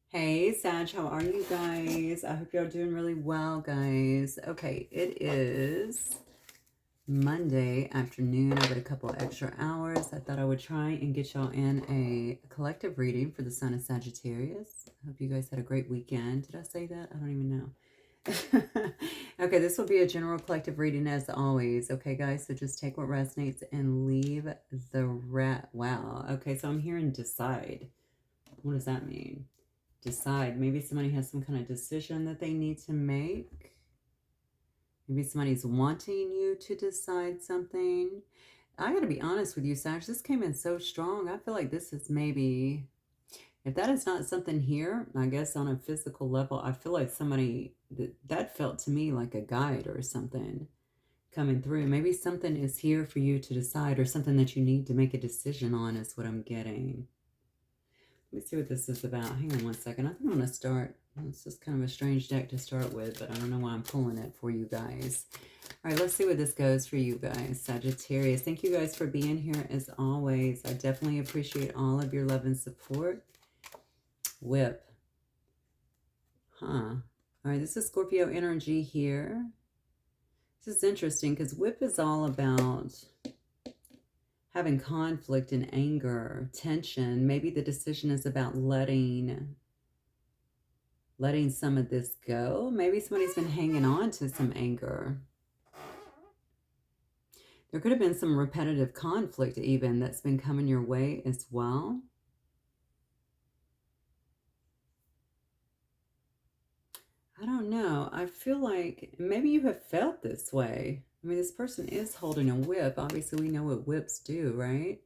Hey, Sag, how are you guys? I hope you're doing really well, guys. Okay, it is Monday afternoon. I got a couple extra hours. I thought I would try and get y'all in a collective reading for the Sun of Sagittarius. I hope you guys had a great weekend. Did I say that? I don't even know. Okay, this will be a general collective reading as always. Okay, guys, so just take what resonates and leave the rest. Wow. Okay, so I'm hearing decide. What does that mean? Decide. Maybe somebody has some kind of decision that they need to make. Maybe somebody's wanting you to decide something. I got to be honest with you, Sag. This came in so strong. I feel like this is maybe, if that is not something here, I guess on a physical level, I feel like somebody, that felt to me like a guide or something coming through. Maybe something is here for you to decide, or something that you need to make a decision on is what I'm getting. Let me see what this is about. Hang on one second. I think I'm going to start. It's just kind of a strange deck to start with, but I don't know why I'm pulling it for you guys. All right, let's see where this goes for you guys. Sagittarius, thank you guys for being here as always. I definitely appreciate all of your love and support. Whip. All right, this is Scorpio energy here. This is interesting because whip is all about having conflict and anger, tension. Maybe the decision is about letting some of this go. Maybe somebody's been hanging on to some anger. There could have been some repetitive conflict even that's been coming your way as well. I don't know. I feel like maybe you have felt this way. I mean, this person is holding a whip. Obviously, we know what whips do, right?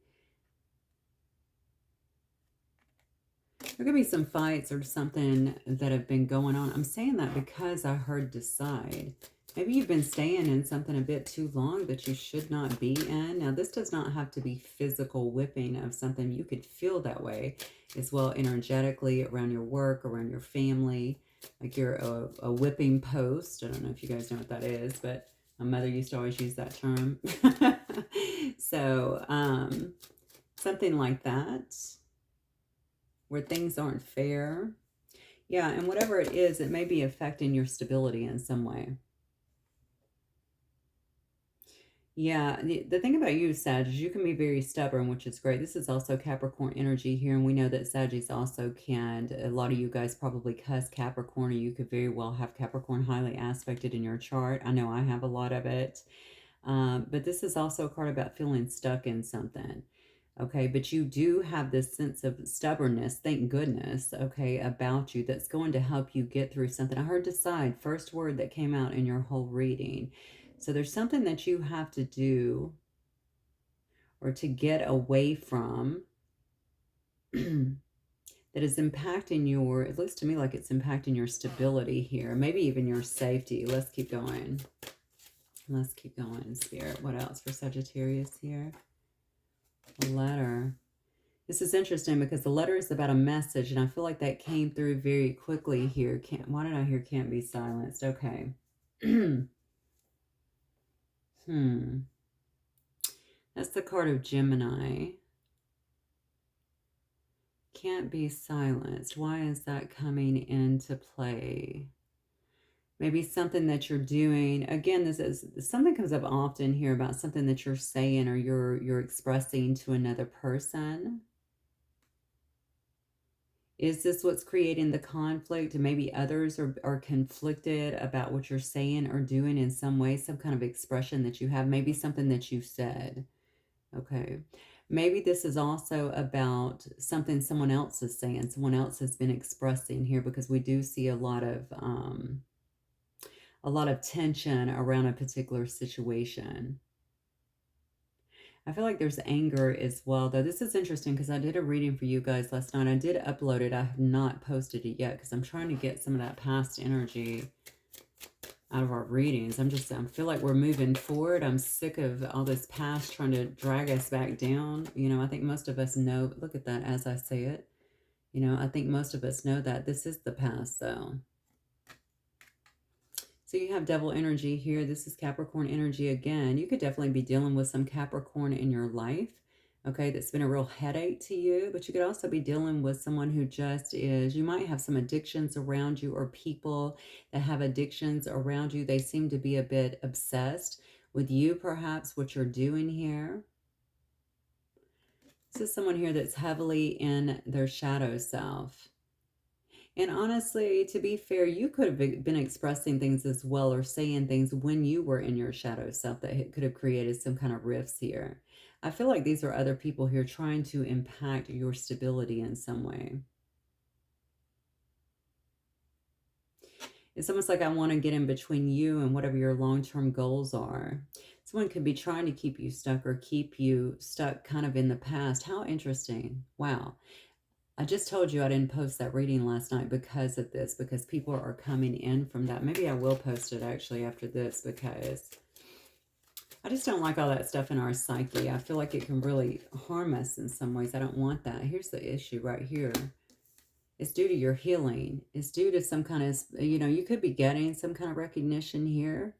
There could be some fights or something that have been going on. I'm saying that because I heard decide. Maybe you've been staying in something a bit too long that you should not be in. Now, this does not have to be physical whipping of something. You could feel that way as well energetically around your work, around your family. Like you're a whipping post. I don't know if you guys know what that is, but my mother used to always use that term. So, something like that, where things aren't fair. Yeah, and whatever it is, it may be affecting your stability in some way. Yeah, the thing about you, Sag, is you can be very stubborn, which is great. This is also Capricorn energy here, and we know that Saggies also can. A lot of you guys probably cuss Capricorn, or you could very well have Capricorn highly aspected in your chart. I know I have a lot of it. But this is also a card about feeling stuck in something. Okay, but you do have this sense of stubbornness, thank goodness, okay, about you that's going to help you get through something. I heard decide, first word that came out in your whole reading. So there's something that you have to do or to get away from that is impacting your, it looks to me like it's impacting your stability here, maybe even your safety. Let's keep going. Let's keep going, Spirit. What else for Sagittarius here? A letter. This is interesting because the letter is about a message, and I feel like that came through very quickly here. Why did I hear can't be silenced? Okay. That's the card of Gemini. Can't be silenced. Why is that coming into play? Maybe something that you're doing. Again, this is something comes up often here about something that you're saying or you're expressing to another person. Is this what's creating the conflict? And maybe others are conflicted about what you're saying or doing in some way, some kind of expression that you have, maybe something that you said. Okay. Maybe this is also about something someone else is saying, someone else has been expressing here, because we do see a lot of tension around a particular situation. I feel like there's anger as well, though. This is interesting because I did a reading for you guys last night. I did upload it. I have not posted it yet because I'm trying to get some of that past energy out of our readings. I feel like we're moving forward. I'm sick of all this past trying to drag us back down. You know, I think most of us know, look at that as I say it. You know, I think most of us know that this is the past, though. So you have devil energy here. This is Capricorn energy again. You could definitely be dealing with some Capricorn in your life. okay, that's been a real headache to you. But you could also be dealing with someone who just is, you might have some addictions around you, or people that have addictions around you. They seem to be a bit obsessed with you, perhaps, what you're doing here. This is someone here that's heavily in their shadow self. And honestly, to be fair, you could have been expressing things as well, or saying things when you were in your shadow self, that could have created some kind of rifts here. I feel like these are other people here trying to impact your stability in some way. It's almost like I want to get in between you and whatever your long-term goals are. Someone could be trying to keep you stuck, or keep you stuck kind of in the past. How interesting. Wow. I just told you I didn't post that reading last night because of this, because people are coming in from that. Maybe I will post it actually after this, because I just don't like all that stuff in our psyche. I feel like it can really harm us in some ways. I don't want that. Here's the issue right here. It's due to your healing. It's due to some kind of, you could be getting some kind of recognition here.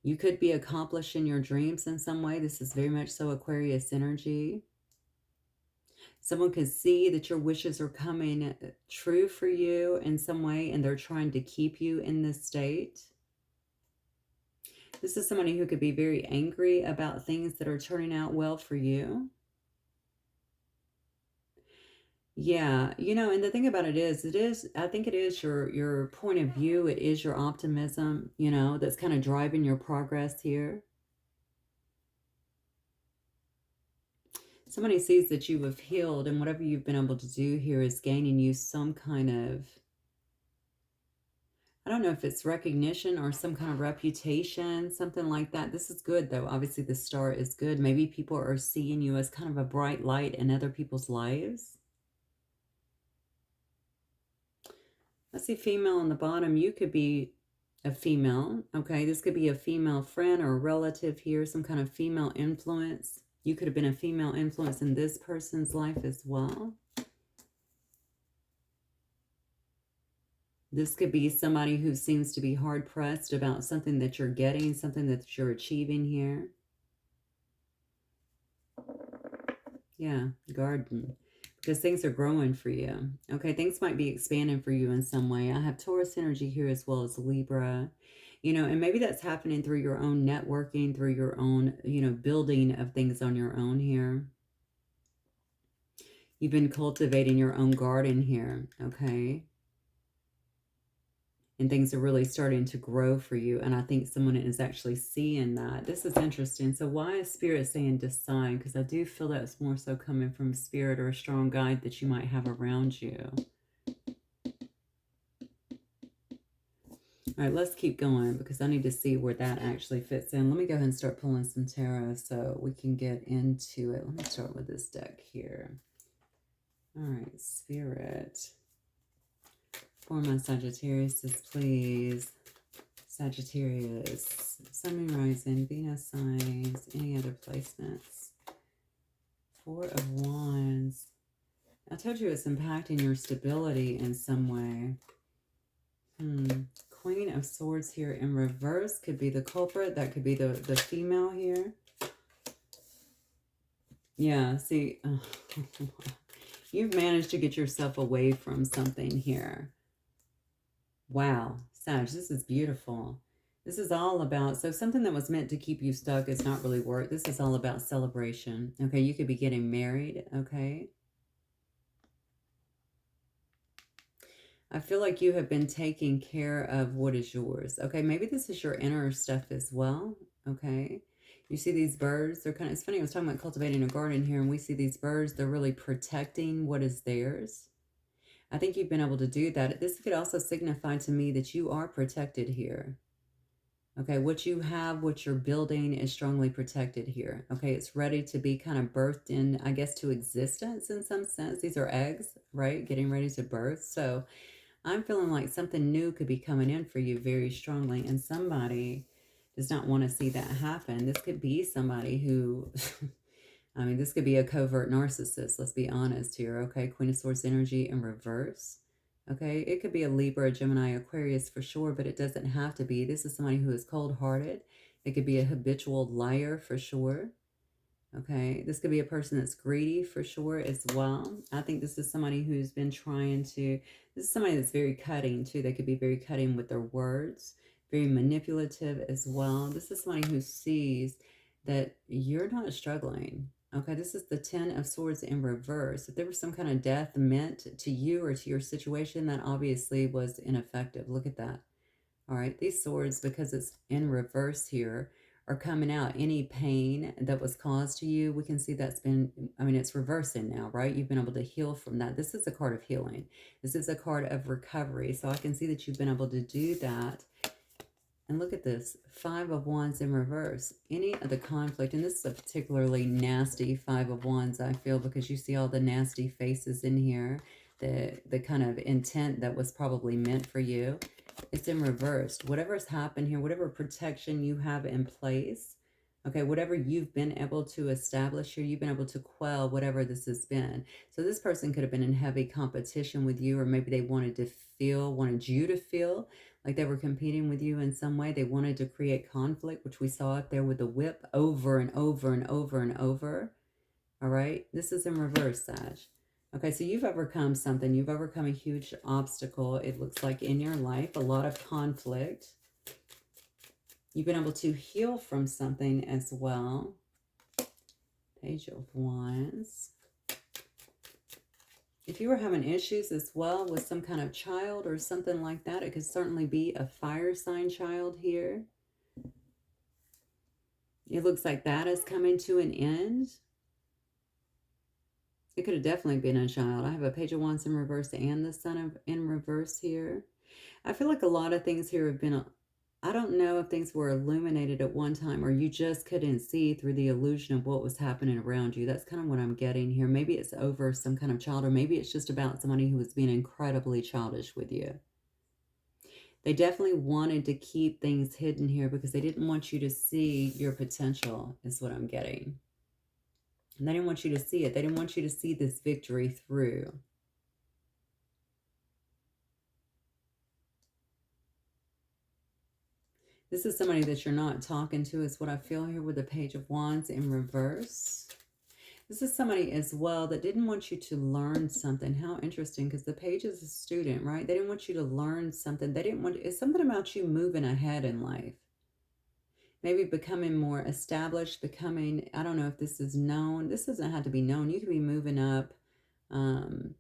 You could be accomplishing your dreams in some way. This is very much so Aquarius energy. Someone could see that your wishes are coming true for you in some way, and they're trying to keep you in this state. This is somebody who could be very angry about things that are turning out well for you. Yeah, and the thing about it is, I think it is your point of view. It is your optimism, that's kind of driving your progress here. Somebody sees that you have healed, and whatever you've been able to do here is gaining you some kind of, I don't know if it's recognition or some kind of reputation, something like that. This is good, though. Obviously, the star is good. Maybe people are seeing you as kind of a bright light in other people's lives. I see female on the bottom. You could be a female, okay? This could be a female friend or a relative here, some kind of female influence. You could have been a female influence in this person's life as well. This could be somebody who seems to be hard-pressed about something that you're getting, something that you're achieving here. Yeah, garden. Because things are growing for you. Okay, things might be expanding for you in some way. I have Taurus energy here as well as Libra. And maybe that's happening through your own networking, through your own, building of things on your own here. You've been cultivating your own garden here, okay? And things are really starting to grow for you. And I think someone is actually seeing that. This is interesting. So why is Spirit saying decide? Because I do feel that's more so coming from Spirit, or a strong guide that you might have around you. All right, let's keep going, because I need to see where that actually fits in. Let me go ahead and start pulling some tarot so we can get into it. Let me start with this deck here. All right, Spirit. For my Sagittarius, please. Sagittarius, Sun, Moon, Rising, Venus signs, any other placements. Four of Wands. I told you it's impacting your stability in some way. Queen of Swords here in reverse could be the culprit. That could be the female here. Yeah, see, you've managed to get yourself away from something here. Wow, Sag, this is beautiful. This is all about, so something that was meant to keep you stuck is not really work. This is all about celebration. Okay, you could be getting married, okay? I feel like you have been taking care of what is yours. Okay, maybe this is your inner stuff as well, okay? You see these birds, they're kind of, it's funny, I was talking about cultivating a garden here, and we see these birds, they're really protecting what is theirs. I think you've been able to do that. This could also signify to me that you are protected here. Okay, what you have, what you're building is strongly protected here. Okay, it's ready to be kind of birthed in, I guess, to existence in some sense. These are eggs, right? Getting ready to birth. So I'm feeling like something new could be coming in for you very strongly, and somebody does not want to see that happen. This could be somebody who... I mean, this could be a covert narcissist, let's be honest here, okay? Queen of Swords energy in reverse, okay? It could be a Libra, Gemini, Aquarius for sure, but it doesn't have to be. This is somebody who is cold-hearted. It could be a habitual liar for sure, Okay, this could be a person that's greedy for sure as well. I think this is somebody who's been trying to, this is somebody that's very cutting too. They could be very cutting with their words, very manipulative as well. This is somebody who sees that you're not struggling. Okay, this is the 10 of Swords in reverse. If there was some kind of death meant to you or to your situation, that obviously was ineffective. Look at that. All right, these swords, because it's in reverse here, are coming out. Any pain that was caused to you, we can see that's been, I mean, it's reversing now, right? You've been able to heal from that. This is a card of healing. This is a card of recovery. So I can see that you've been able to do that. And look at this, 5 of Wands in reverse. Any of the conflict, and this is a particularly nasty 5 of Wands, I feel, because you see all the nasty faces in here, the kind of intent that was probably meant for you. It's in reverse. Whatever's happened here, whatever protection you have in place, okay, whatever you've been able to establish here, you've been able to quell whatever this has been. So this person could have been in heavy competition with you, or maybe they wanted you to feel like they were competing with you in some way. They wanted to create conflict, which we saw up there with the whip over and over and over and over. All right, this is in reverse, Sag. Okay, so you've overcome something. You've overcome a huge obstacle, it looks like, in your life. A lot of conflict. You've been able to heal from something as well. Page of Wands. If you were having issues as well with some kind of child or something like that, it could certainly be a fire sign child here. It looks like that is coming to an end. It could have definitely been a child. I have a Page of Wands in reverse and the Sun in reverse here. I feel like a lot of things here have been, I don't know if things were illuminated at one time or you just couldn't see through the illusion of what was happening around you. That's kind of what I'm getting here. Maybe it's over some kind of child, or maybe it's just about somebody who was being incredibly childish with you. They definitely wanted to keep things hidden here because they didn't want you to see your potential, is what I'm getting. And they didn't want you to see it. They didn't want you to see this victory through. This is somebody that you're not talking to, is what I feel here with the Page of Wands in reverse. This is somebody as well that didn't want you to learn something. How interesting, because the page is a student, right? They didn't want you to learn something. They didn't want, it's something about you moving ahead in life. Maybe becoming more established, becoming, I don't know if this is known. This doesn't have to be known. You could be moving up in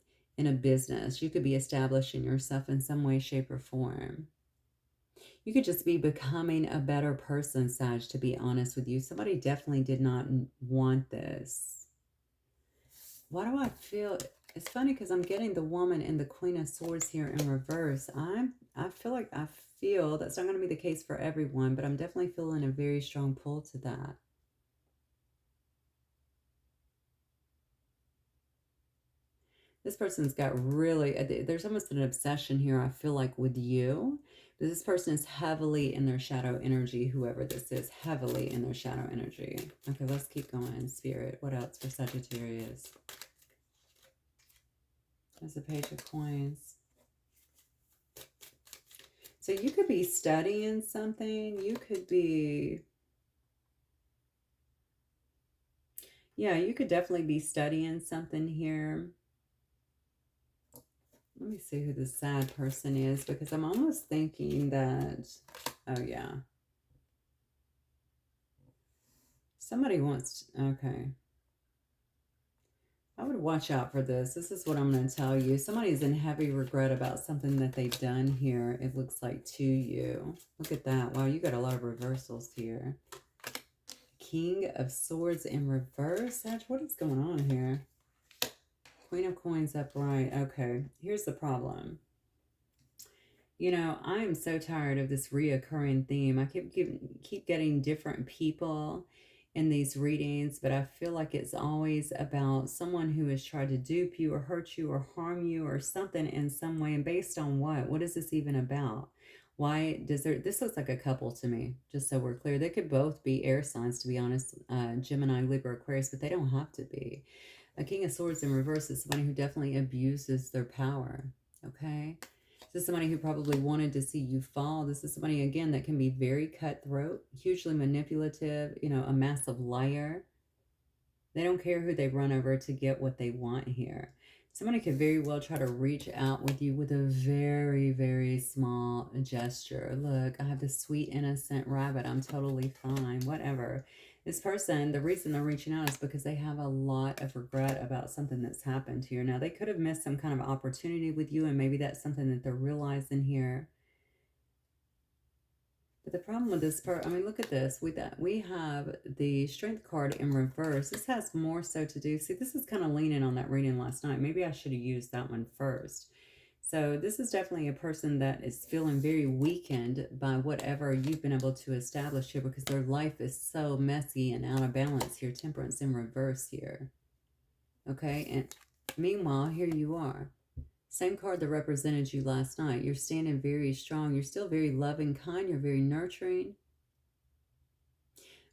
a business. You could be establishing yourself in some way, shape, or form. You could just be becoming a better person, Sag, to be honest with you. Somebody definitely did not want this. Why do I feel, it's funny because I'm getting the Woman and the Queen of Swords here in reverse. I feel that's not going to be the case for everyone, but I'm definitely feeling a very strong pull to that. This person's got really, there's almost an obsession here, I feel like, with you. But this person is heavily in their shadow energy, whoever this is, heavily in their shadow energy. Okay, let's keep going. Spirit, what else for Sagittarius? There's a Page of Coins. So you could be studying something. You could be, yeah, you could definitely be studying something here. Let me see who the sad person is, because I'm almost thinking that, oh yeah. Somebody wants, okay. I would watch out for this. This is what I'm going to tell you. Somebody's in heavy regret about something that they've done here, it looks like, to you. Look at that. Wow, you got a lot of reversals here. King of Swords in reverse. Sag, what is going on here? Queen of Coins upright. Okay, here's the problem. You know, I am so tired of this reoccurring theme. I keep getting different people in these readings, but I feel like it's always about someone who has tried to dupe you or hurt you or harm you or something in some way. And based on what? What is this even about? Why does this looks like a couple to me, just so we're clear. They could both be air signs, to be honest, Gemini, Libra, Aquarius, but they don't have to be. A King of Swords in reverse is somebody who definitely abuses their power, okay? This is somebody who probably wanted to see you fall. This is somebody, again, that can be very cutthroat, hugely manipulative, you know, a massive liar. They don't care who they run over to get what they want here. Somebody could very well try to reach out with you with a very, very small gesture. Look, I have this sweet, innocent rabbit. I'm totally fine. Whatever. This person, the reason they're reaching out is because they have a lot of regret about something that's happened here. Now, they could have missed some kind of opportunity with you, and maybe that's something that they're realizing here. But the problem with this part, I mean, look at this. We have the Strength card in reverse. This has more so to do. See, this is kind of leaning on that reading last night. Maybe I should have used that one first. So this is definitely a person that is feeling very weakened by whatever you've been able to establish here, because their life is so messy and out of balance here. Temperance in reverse here. Okay, and meanwhile, here you are. Same card that represented you last night. You're standing very strong. You're still very loving, kind. You're very nurturing.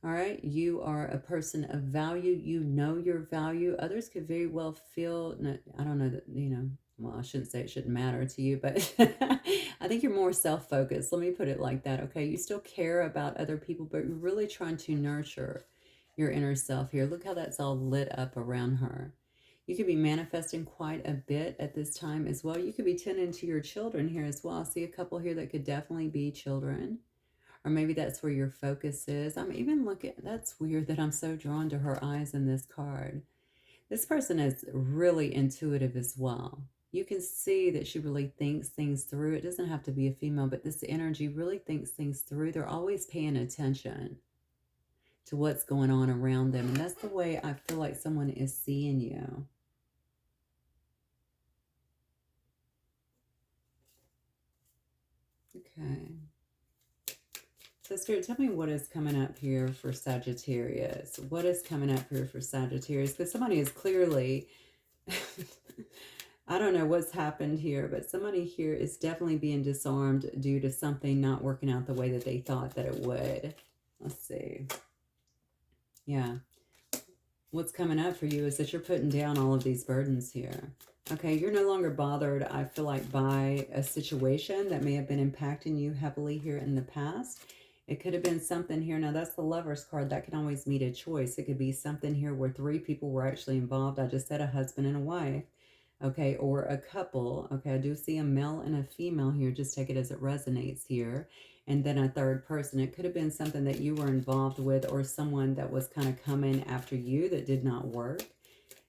All right. You are a person of value. You know your value. Others could very well feel, I don't know that, well, I shouldn't say it shouldn't matter to you, but I think you're more self-focused. Let me put it like that. Okay. You still care about other people, but you're really trying to nurture your inner self here. Look how that's all lit up around her. You could be manifesting quite a bit at this time as well. You could be tending to your children here as well. I see a couple here that could definitely be children. Or maybe that's where your focus is. I'm even looking, that's weird that I'm so drawn to her eyes in this card. This person is really intuitive as well. You can see that she really thinks things through. It doesn't have to be a female, but this energy really thinks things through. They're always paying attention to what's going on around them. And that's the way I feel like someone is seeing you. Okay. So Spirit, tell me what is coming up here for Sagittarius. What is coming up here for Sagittarius? Because somebody is clearly, I don't know what's happened here, but somebody here is definitely being disarmed due to something not working out the way that they thought that it would. Let's see. Yeah. What's coming up for you is that you're putting down all of these burdens here. Okay, you're no longer bothered, I feel like, by a situation that may have been impacting you heavily here in the past. It could have been something here. Now, that's the Lover's card. That can always mean a choice. It could be something here where 3 people were actually involved. I just said a husband and a wife. Okay, or a couple. Okay, I do see a male and a female here. Just take it as it resonates here. And then a third person. It could have been something that you were involved with, or someone that was kind of coming after you that did not work.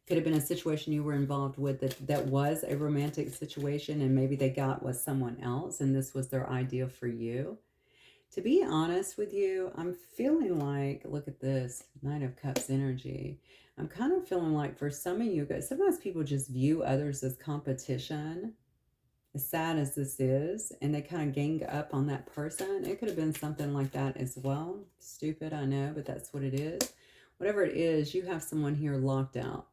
Could have been a situation you were involved with that was a romantic situation, and maybe they got with someone else and this was their idea for you. To be honest with you, I'm feeling like, look at this, Knight of Cups energy. I'm kind of feeling like for some of you guys, sometimes people just view others as competition, as sad as this is, and they kind of gang up on that person. It could have been something like that as well. Stupid, I know, but that's what it is. Whatever it is, you have someone here locked out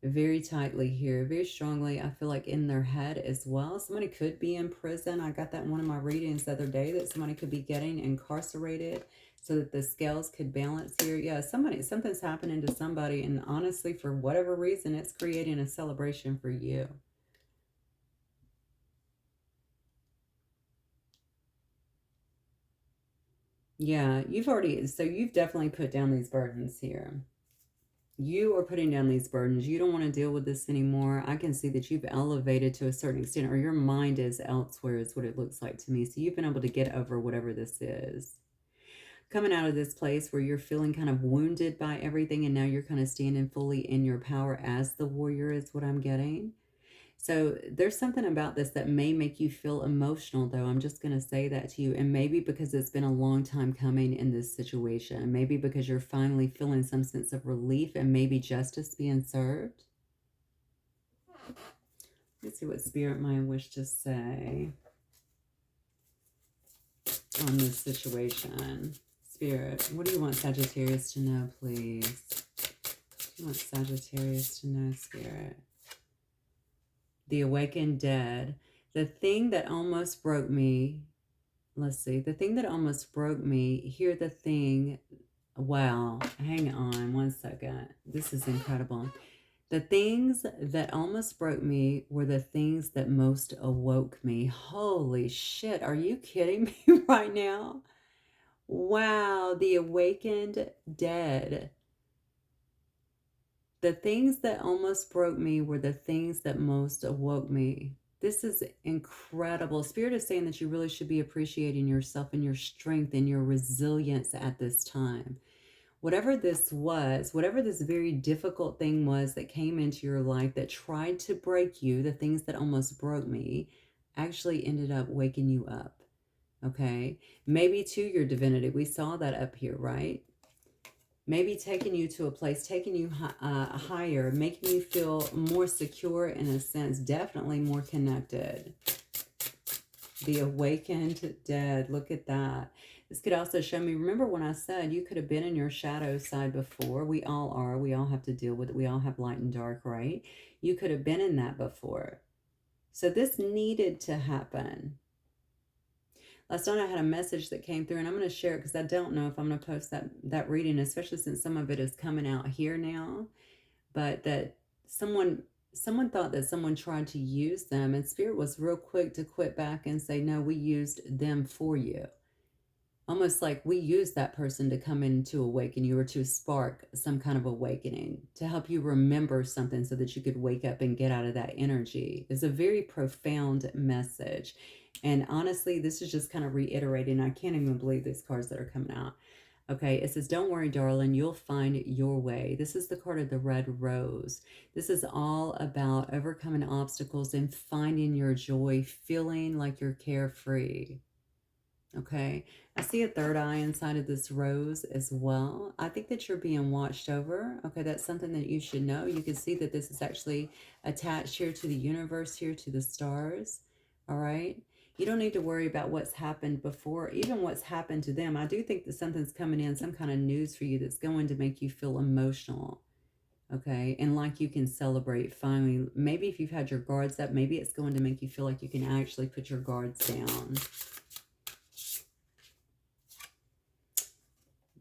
very tightly here, very strongly. I feel like in their head as well. Somebody could be in prison. I got that in one of my readings the other day, that somebody could be getting incarcerated so that the scales could balance here. Yeah, something's happening to somebody, and honestly, for whatever reason, it's creating a celebration for you. Yeah, you've definitely put down these burdens here. You are putting down these burdens. You don't want to deal with this anymore. I can see that you've elevated to a certain extent, or your mind is elsewhere is what it looks like to me. So you've been able to get over whatever this is. Coming out of this place where you're feeling kind of wounded by everything, and now you're kind of standing fully in your power as the warrior is what I'm getting. So there's something about this that may make you feel emotional, though. I'm just going to say that to you. And maybe because it's been a long time coming in this situation. Maybe because you're finally feeling some sense of relief and maybe justice being served. Let's see what Spirit might wish to say on this situation. Spirit, what do you want Sagittarius to know, please? What do you want Sagittarius to know, Spirit? The awakened dead. The thing that almost broke me. Let's see. The thing that almost broke me. Hear the thing. Wow. Hang on one second. This is incredible. The things that almost broke me were the things that most awoke me. Holy shit. Are you kidding me right now? Wow. The awakened dead. The things that almost broke me were the things that most awoke me. This is incredible. Spirit is saying that you really should be appreciating yourself and your strength and your resilience at this time. Whatever this was, whatever this very difficult thing was that came into your life that tried to break you, the things that almost broke me, actually ended up waking you up. Okay? Maybe to your divinity. We saw that up here, right? Maybe taking you to a place, taking you higher, making you feel more secure in a sense, definitely more connected. The awakened dead, look at that. This could also show me, remember when I said you could have been in your shadow side before? We all are. We all have to deal with it. We all have light and dark, right? You could have been in that before. So this needed to happen. Last night I had a message that came through, and I'm going to share it because I don't know if I'm going to post that reading, especially since some of it is coming out here now. But that someone thought that someone tried to use them, and Spirit was real quick to quit back and say, no, we used them for you. Almost like we used that person to come in to awaken you or to spark some kind of awakening, to help you remember something so that you could wake up and get out of that energy. It's a very profound message. And honestly, this is just kind of reiterating. I can't even believe these cards that are coming out. Okay, it says, don't worry, darling, you'll find your way. This is the card of the red rose. This is all about overcoming obstacles and finding your joy, feeling like you're carefree. Okay, I see a third eye inside of this rose as well. I think that you're being watched over. Okay, that's something that you should know. You can see that this is actually attached here to the universe, here to the stars. All right. You don't need to worry about what's happened before, even what's happened to them. I do think that something's coming in, some kind of news for you that's going to make you feel emotional. Okay, and like you can celebrate finally. Maybe if you've had your guards up, maybe it's going to make you feel like you can actually put your guards down.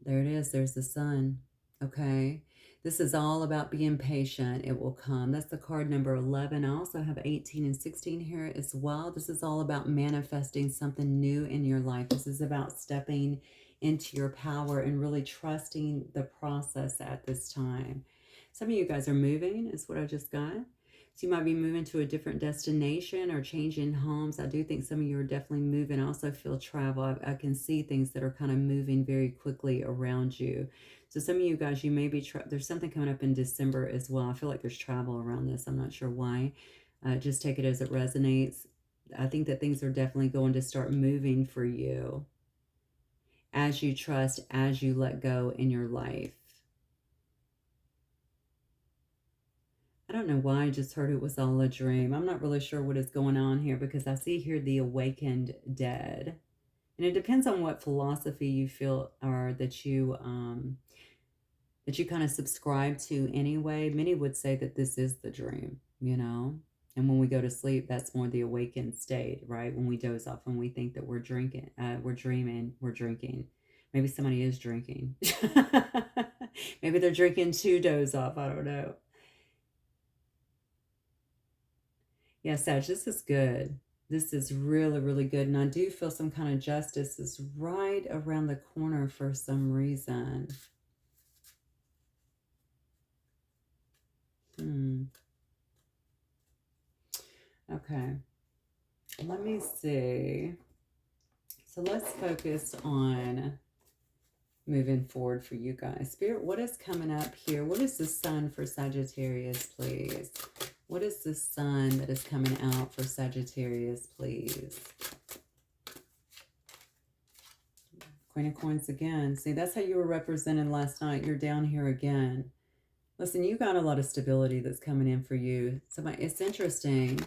There it is. There's the sun. Okay. This is all about being patient. It will come. That's the card number 11. I also have 18 and 16 here as well. This is all about manifesting something new in your life. This is about stepping into your power and really trusting the process at this time. Some of you guys are moving, is what I just got. So you might be moving to a different destination or changing homes. I do think some of you are definitely moving. I also feel travel. I can see things that are kind of moving very quickly around you. So some of you guys, you may be, there's something coming up in December as well. I feel like there's travel around this. I'm not sure why. Just take it as it resonates. I think that things are definitely going to start moving for you as you trust, as you let go in your life. I don't know why I just heard it was all a dream. I'm not really sure what is going on here because I see here the awakened dead. And it depends on what philosophy you feel or that you kind of subscribe to anyway. Many would say that this is the dream, you know. And when we go to sleep, that's more the awakened state, right? When we doze off and we think that we're drinking, we're dreaming, we're drinking. Maybe somebody is drinking. Maybe they're drinking to doze off. I don't know. Yeah, Sag, this is good. This is really, really good. And I do feel some kind of justice is right around the corner for some reason. Okay. Let me see. So let's focus on moving forward for you guys. Spirit, what is coming up here? What is the sun for Sagittarius, please? What is the sun that is coming out for Sagittarius, please? Queen of Coins again. See, that's how you were represented last night. You're down here again. Listen, you got a lot of stability that's coming in for you. So it's interesting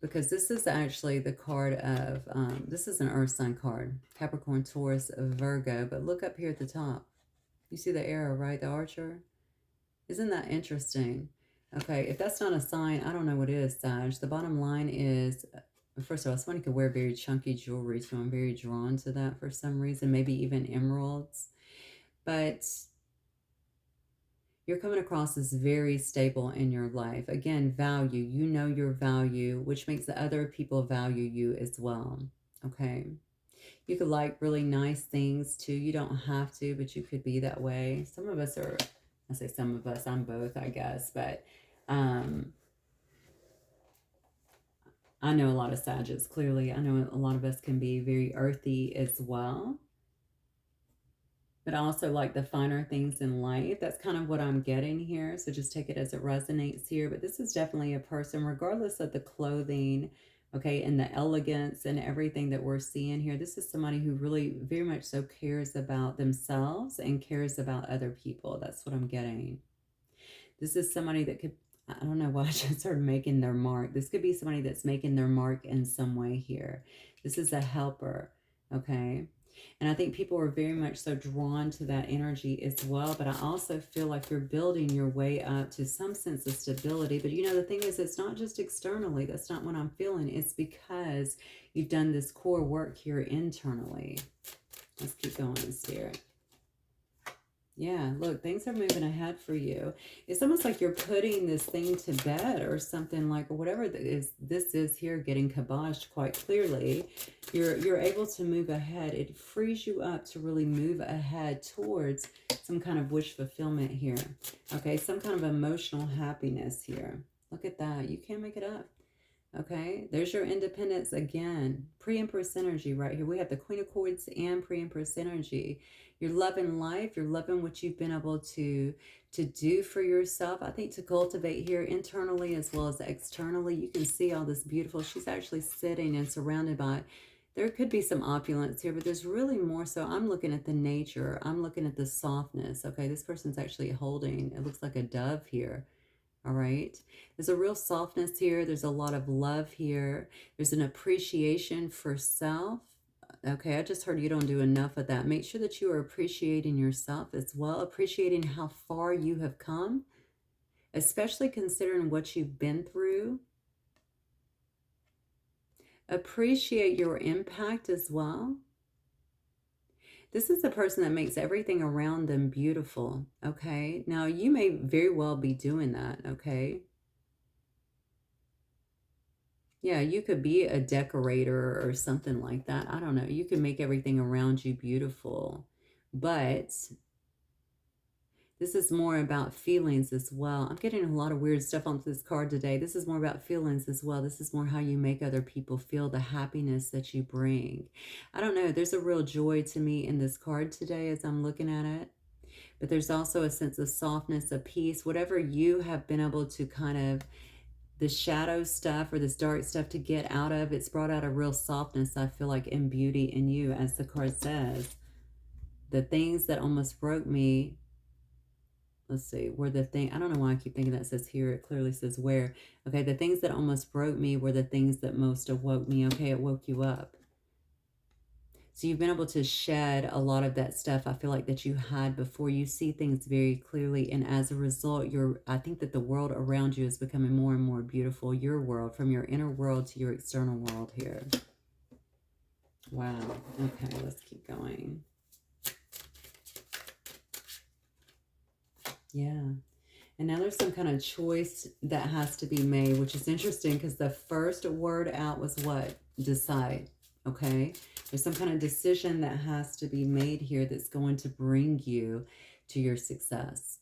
because this is actually the card of, this is an Earth sign card. Capricorn, Taurus, Virgo. But look up here at the top. You see the arrow, right? The archer? Isn't that interesting? Okay, if that's not a sign, I don't know what is, Sag. The bottom line is, first of all, someone could wear very chunky jewelry, so I'm very drawn to that for some reason, maybe even emeralds. But you're coming across as very stable in your life. Again, value. You know your value, which makes the other people value you as well. Okay. You could like really nice things too. You don't have to, but you could be that way. Some of us are I say some of us, I'm both, I guess, but um, I know a lot of Sagittarius, clearly. I know a lot of us can be very earthy as well. But I also like the finer things in life. That's kind of what I'm getting here. So just take it as it resonates here. But this is definitely a person, regardless of the clothing, okay, and the elegance and everything that we're seeing here. This is somebody who really very much so cares about themselves and cares about other people. That's what I'm getting. This is somebody that could, I don't know why I just started making their mark. This could be somebody that's making their mark in some way here. This is a helper, okay? And I think people are very much so drawn to that energy as well. But I also feel like you're building your way up to some sense of stability. But you know, the thing is, it's not just externally. That's not what I'm feeling. It's because you've done this core work here internally. Let's keep going, Spirit. Yeah, look, things are moving ahead for you. It's almost like you're putting this thing to bed or something, like, or whatever this is here, getting kiboshed quite clearly. You're able to move ahead. It frees you up to really move ahead towards some kind of wish fulfillment here. Okay, some kind of emotional happiness here. Look at that. You can't make it up. Okay, there's your independence again. Pre-Empress energy right here. We have the Queen of Swords and Pre-Empress energy. You're loving life. You're loving what you've been able to do for yourself. I think to cultivate here internally as well as externally. You can see all this beautiful. She's actually sitting and surrounded by, there could be some opulence here, but there's really more so. I'm looking at the nature. I'm looking at the softness. Okay, this person's actually holding, it looks like a dove here. All right. There's a real softness here. There's a lot of love here. There's an appreciation for self. Okay, I just heard you don't do enough of that. Make sure that you are appreciating yourself as well, appreciating how far you have come, especially considering what you've been through. Appreciate your impact as well. This is a person that makes everything around them beautiful, okay? Now, you may very well be doing that, okay? Yeah, you could be a decorator or something like that. I don't know. You can make everything around you beautiful. But this is more about feelings as well. I'm getting a lot of weird stuff on this card today. This is more about feelings as well. This is more how you make other people feel, the happiness that you bring. I don't know. There's a real joy to me in this card today as I'm looking at it. But there's also a sense of softness, of peace, whatever you have been able to kind of, the shadow stuff or this dark stuff to get out of, it's brought out a real softness, I feel like, in beauty in you, as the card says. The things that almost broke me, let's see, were the thing, I don't know why I keep thinking that says here, it clearly says where. Okay, the things that almost broke me were the things that most awoke me. Okay, it woke you up. So you've been able to shed a lot of that stuff, I feel like, that you had before. You see things very clearly, and as a result, I think that the world around you is becoming more and more beautiful. Your world, from your inner world to your external world here. Wow. Okay, let's keep going. Yeah. And now there's some kind of choice that has to be made, which is interesting because the first word out was what? Decide. Okay. There's some kind of decision that has to be made here that's going to bring you to your success.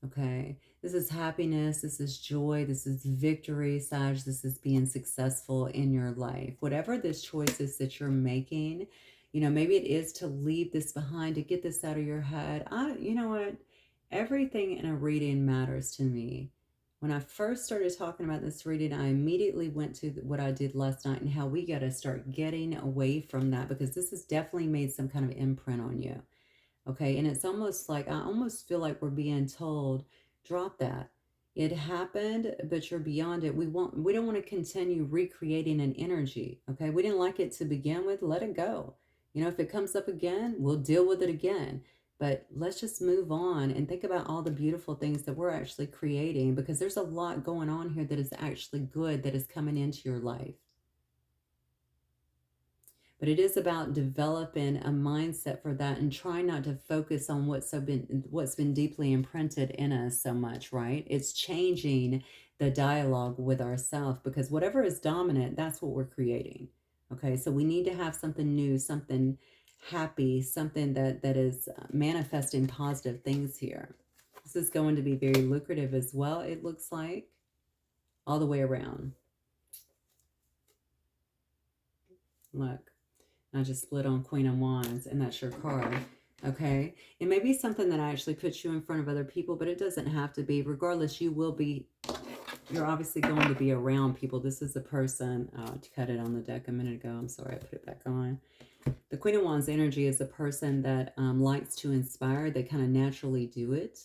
Okay. This is happiness. This is joy. This is victory, Sag. This is being successful in your life. Whatever this choice is that you're making, you know, maybe it is to leave this behind, to get this out of your head. You know what? Everything in a reading matters to me. When I first started talking about this reading, I immediately went to what I did last night and how we got to start getting away from that, because this has definitely made some kind of imprint on you. Okay, and it's almost like, I almost feel like we're being told, drop that. It happened, but you're beyond it. We don't want to continue recreating an energy. Okay, we didn't like it to begin with. Let it go. You know, if it comes up again, we'll deal with it again. But let's just move on and think about all the beautiful things that we're actually creating, because there's a lot going on here that is actually good, that is coming into your life. But it is about developing a mindset for that and trying not to focus on what's been deeply imprinted in us so much, right? It's changing the dialogue with ourselves, because whatever is dominant, that's what we're creating. Okay, so we need to have something new, something happy, something that is manifesting positive things here. This is going to be very lucrative as well, it looks like, all the way around. Look, I just split on Queen of Wands, and that's your card. Okay, it may be something that actually puts you in front of other people, but it doesn't have to be. Regardless, you're obviously going to be around people. This is a person, I cut it on the deck a minute ago. I'm sorry, I put it back on. The Queen of Wands energy is a person that likes to inspire. They kind of naturally do it.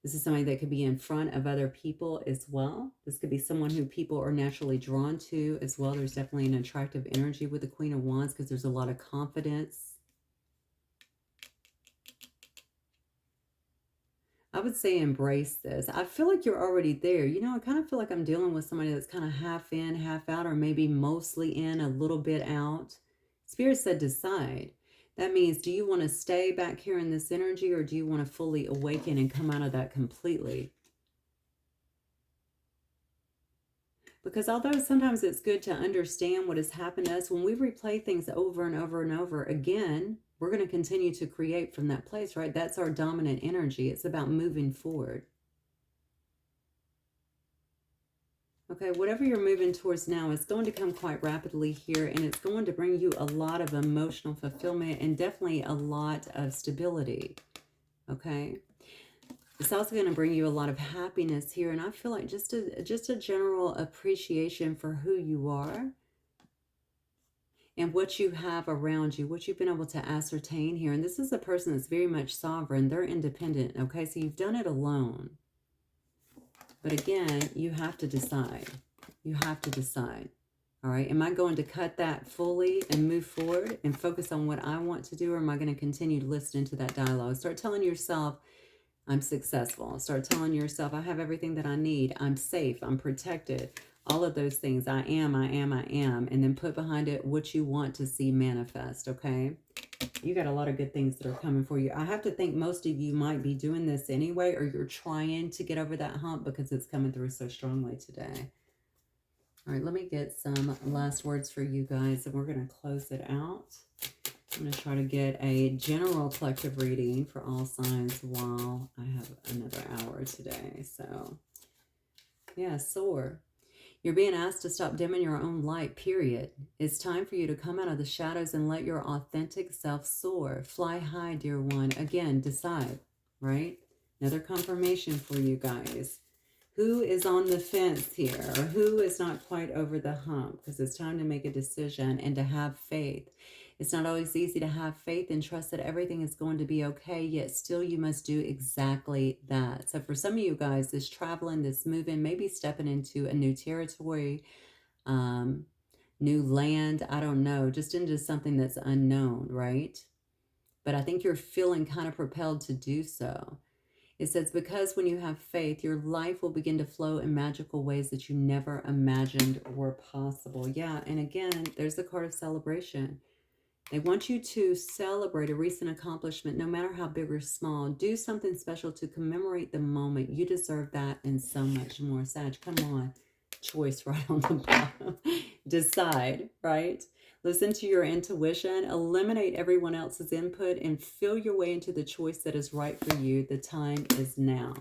This is somebody that could be in front of other people as well. This could be someone who people are naturally drawn to as well. There's definitely an attractive energy with the Queen of Wands because there's a lot of confidence. I would say embrace this. I feel like you're already there. You know, I kind of feel like I'm dealing with somebody that's kind of half in, half out, or maybe mostly in, a little bit out. Spirit said decide. That means, do you want to stay back here in this energy, or do you want to fully awaken and come out of that completely? Because although sometimes it's good to understand what has happened to us, when we replay things over and over and over again, we're going to continue to create from that place, right? That's our dominant energy. It's about moving forward. Okay, whatever you're moving towards now is going to come quite rapidly here, and it's going to bring you a lot of emotional fulfillment and definitely a lot of stability. Okay, it's also going to bring you a lot of happiness here, and I feel like just a general appreciation for who you are and what you have around you, what you've been able to ascertain here. And this is a person that's very much sovereign. They're independent. Okay, so you've done it alone. But again, you have to decide. You have to decide. All right, am I going to cut that fully and move forward and focus on what I want to do, or am I going to continue to listen to that dialogue? Start telling yourself, I'm successful. Start telling yourself, I have everything that I need. I'm safe. I'm protected. All of those things. I am. And then put behind it what you want to see manifest, okay? You got a lot of good things that are coming for you. I have to think most of you might be doing this anyway, or you're trying to get over that hump because it's coming through so strongly today. All right, let me get some last words for you guys, and we're going to close it out. I'm going to try to get a general collective reading for all signs while I have another hour today. So, yeah, soar. You're being asked to stop dimming your own light, period. It's time for you to come out of the shadows and let your authentic self soar. Fly high, dear one. Again, decide, right? Another confirmation for you guys. Who is on the fence here, or who is not quite over the hump? Because it's time to make a decision and to have faith. It's not always easy to have faith and trust that everything is going to be okay, yet still you must do exactly that. So for some of you guys, this traveling, this moving, maybe stepping into a new territory, new land, I don't know, just into something that's unknown, right? But I think you're feeling kind of propelled to do so. It says, because when you have faith, your life will begin to flow in magical ways that you never imagined were possible. Yeah, and again, there's the card of celebration. They want you to celebrate a recent accomplishment, no matter how big or small. Do something special to commemorate the moment. You deserve that and so much more. Sag, come on. Choice right on the bottom. Decide, right? Listen to your intuition. Eliminate everyone else's input and feel your way into the choice that is right for you. The time is now.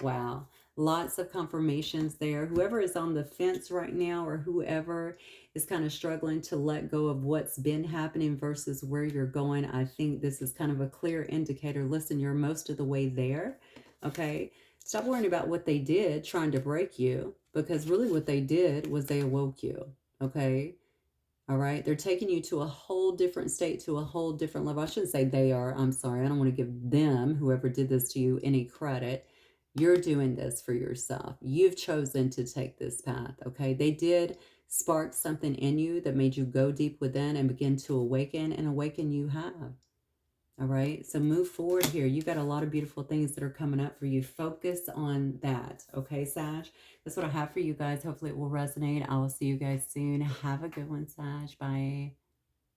Wow. Lots of confirmations there. Whoever is on the fence right now, or whoever is kind of struggling to let go of what's been happening versus where you're going, I think this is kind of a clear indicator. Listen, you're most of the way there, okay? Stop worrying about what they did trying to break you, because really what they did was they awoke you, okay? All right, they're taking you to a whole different state, to a whole different level. I shouldn't say they are. I'm sorry. I don't want to give them, whoever did this to you, any credit. You're doing this for yourself. You've chosen to take this path, okay? They did spark something in you that made you go deep within and begin to awaken, and awaken you have. All right, so move forward here. You got a lot of beautiful things that are coming up for you. Focus on that, okay, Sag? That's what I have for you guys. Hopefully it will resonate. I will see you guys soon. Have a good one, Sag. Bye.